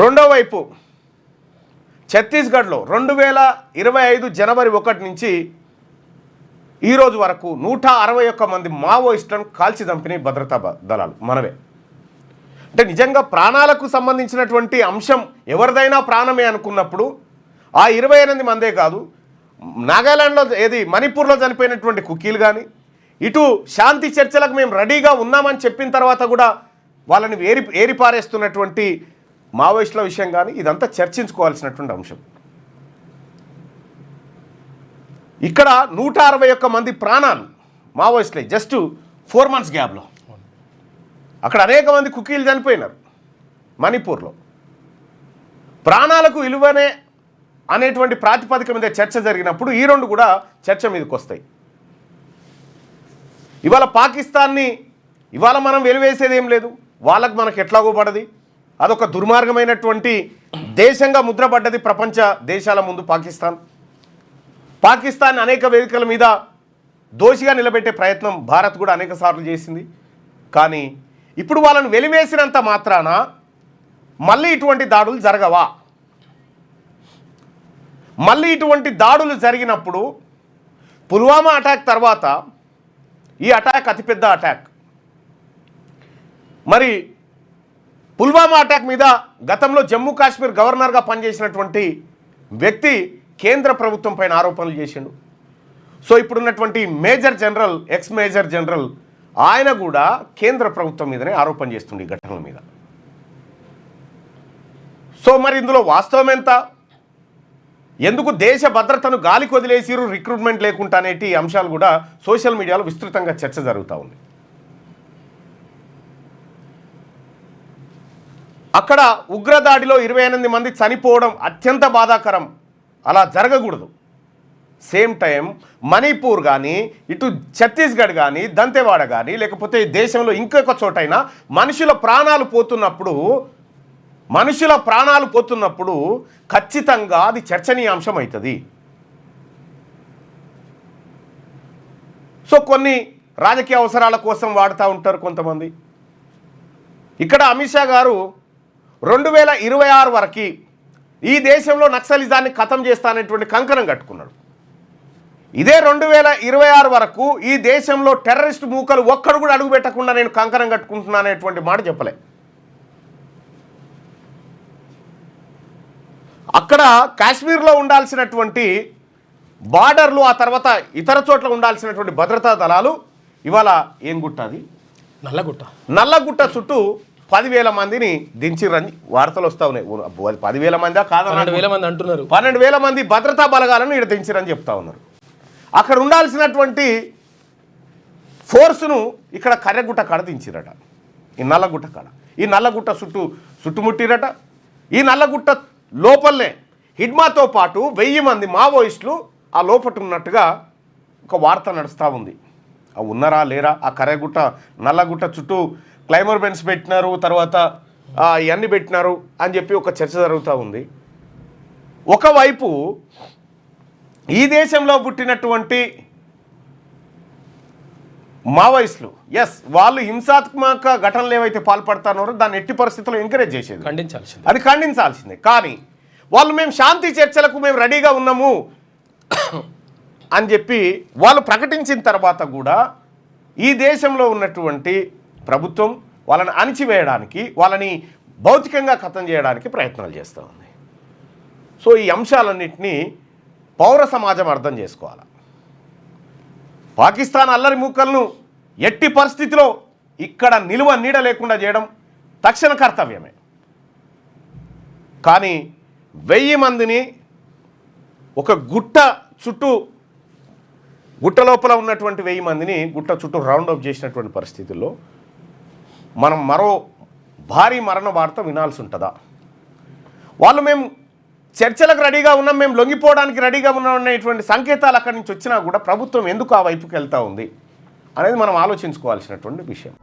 రెండో వైపు ఛత్తీస్గఢ్లో 2025 జనవరి 1 నుంచి ఈరోజు వరకు 161 మంది మావోయిస్టులను కాల్చి చంపిన భద్రతా దళాలు మనవే. అంటే నిజంగా ప్రాణాలకు సంబంధించినటువంటి అంశం ఎవరిదైనా ప్రాణమే అనుకున్నప్పుడు ఆ 28 మందే కాదు, నాగాలాండ్లో మణిపూర్లో చనిపోయినటువంటి కుకీలు కానీ, ఇటు శాంతి చర్చలకు మేము రెడీగా ఉన్నామని చెప్పిన తర్వాత కూడా వాళ్ళని ఏరిపారేస్తున్నటువంటి మావోయిస్టుల విషయం కానీ, ఇదంతా చర్చించుకోవాల్సినటువంటి అంశం. ఇక్కడ 161 మంది ప్రాణాలు మావోయిస్టులే జస్ట్ 4 months గ్యాప్లో. అక్కడ అనేక మంది కుకీలు చనిపోయినారు మణిపూర్లో. ప్రాణాలకు విలువనే అనేటువంటి ప్రాతిపదిక మీద చర్చ జరిగినప్పుడు ఈ రెండు కూడా చర్చ మీదకి వస్తాయి. ఇవాళ మనం వెలివేసేది ఏం లేదు, వాళ్ళకు మనకు ఎట్లాగో పడది. అదొక దుర్మార్గమైనటువంటి దేశంగా ముద్రపడ్డది ప్రపంచ దేశాల ముందు పాకిస్తాన్ అనేక వేదికల మీద దోషిగా నిలబెట్టే ప్రయత్నం భారత్ కూడా అనేక సార్లు చేసింది. కానీ ఇప్పుడు వాళ్ళను వెలివేసినంత మాత్రాన మళ్ళీ ఇటువంటి దాడులు జరగవా? మళ్ళీ ఇటువంటి దాడులు జరిగినప్పుడు పుల్వామా అటాక్ తర్వాత ఈ అటాక్ అతిపెద్ద అటాక్. మరి పుల్వామా అటాక్ మీద గతంలో జమ్మూ కాశ్మీర్ గవర్నర్గా పనిచేసినటువంటి వ్యక్తి కేంద్ర ప్రభుత్వం పైన ఆరోపణలు చేసిండు. సో ఇప్పుడున్నటువంటి ఎక్స్ మేజర్ జనరల్ ఆయన కూడా కేంద్ర ప్రభుత్వం మీదనే ఆరోపణ చేస్తుండే ఈ ఘటనల మీద. సో మరి ఇందులో వాస్తవం ఎంత? ఎందుకు దేశ భద్రతను గాలికి వదిలేసిరు రిక్రూట్మెంట్ లేకుండా అనేటి అంశాలు కూడా సోషల్ మీడియాలో విస్తృతంగా చర్చ జరుగుతూ ఉంది. అక్కడ ఉగ్రదాడిలో 28 మంది చనిపోవడం అత్యంత బాధాకరం, అలా జరగకూడదు. సేమ్ టైం మణిపూర్ కానీ, ఇటు ఛత్తీస్గఢ్ కానీ, దంతెవాడ కానీ, లేకపోతే దేశంలో ఇంకొక చోటైనా మనుషుల ప్రాణాలు పోతున్నప్పుడు ఖచ్చితంగా అది చర్చనీయాంశం అవుతుంది. సో కొన్ని రాజకీయ అవసరాల కోసం వాడుతూ ఉంటారు కొంతమంది. ఇక్కడ అమిత్ షా గారు 2026 వరకు ఈ దేశంలో నక్సలిజాన్ని ఖతం చేస్తానటువంటి కంకణం కట్టుకున్నాడు. ఇదే 2026 వరకు ఈ దేశంలో టెర్రరిస్ట్ మూకలు ఒక్కడు కూడా అడుగు పెట్టకుండా నేను కంకణం కట్టుకుంటున్నానేటువంటి మాట చెప్పలే. అక్కడ కాశ్మీర్లో ఉండాల్సినటువంటి బార్డర్లు, ఆ తర్వాత ఇతర చోట్ల ఉండాల్సినటువంటి భద్రతా దళాలు ఇవాళ ఏం గుట్ట, అది నల్లగుట్ట చుట్టూ 10,000 మందిని దించిరని వార్తలు వస్తూ ఉన్నాయి. 10,000 మందా కాదు, 12,000 మంది అంటున్నారు. 12,000 మంది భద్రతా బలగాలను ఇక్కడ దించిరని చెప్తా ఉన్నారు. అక్కడ ఉండాల్సినటువంటి ఫోర్సును ఇక్కడ కర్రెగుట్ట కాడ దించిరట, ఈ నల్లగుట్ట కాడ. ఈ నల్లగుట్ట చుట్టుముట్టిరట. ఈ నల్లగుట్ట లోపలనే హిడ్మాతో పాటు 1000 మంది మావోయిస్టులు ఆ లోపట ఉన్నట్టుగా ఒక వార్త నడుస్తూ ఉంది. ఉన్నారా లేరా? ఆ కర్రెగుట్ట నల్లగుట్ట చుట్టూ క్లైమర్ బెన్స్ పెట్టినారు, తర్వాత ఇవన్నీ పెట్టినారు అని చెప్పి ఒక చర్చ జరుగుతూ ఉంది. ఒకవైపు ఈ దేశంలో పుట్టినటువంటి మావోయిస్టులు వాళ్ళు హింసాత్మక ఘటనలు ఏవైతే పాల్పడుతున్నారో దాన్ని ఎట్టి పరిస్థితుల్లో ఎంకరేజ్ చేసేది, అది ఖండించాల్సిందే. కానీ వాళ్ళు మేము శాంతి చర్చలకు మేము రెడీగా ఉన్నాము అని చెప్పి వాళ్ళు ప్రకటించిన తర్వాత కూడా ఈ దేశంలో ఉన్నటువంటి ప్రభుత్వం వాళ్ళని అణిచివేయడానికి, వాళ్ళని భౌతికంగా ఖతం చేయడానికి ప్రయత్నాలు చేస్తూ ఉంది. సో ఈ అంశాలన్నింటినీ పౌర సమాజం అర్థం చేసుకోవాలి. పాకిస్తాన్ అల్లరి మూకలను ఎట్టి పరిస్థితిలో ఇక్కడ నిలువ నీడ లేకుండా చేయడం తక్షణ కర్తవ్యమే. కానీ 1000 మందిని ఒక గుట్ట లోపల ఉన్నటువంటి 1000 మందిని గుట్ట చుట్టూ రౌండప్ చేసినటువంటి పరిస్థితుల్లో మనం మరో భారీ మరణ వార్త వినాల్సి ఉంటుందా? వాళ్ళు మేము చర్చలకు రెడీగా ఉన్నాం, మేము లొంగిపోవడానికి రెడీగా ఉన్నాం అనేటువంటి సంకేతాలు అక్కడి నుంచి వచ్చినా కూడా ప్రభుత్వం ఎందుకు ఆ వైపుకి వెళ్తూ ఉంది అనేది మనం ఆలోచించుకోవాల్సినటువంటి విషయం.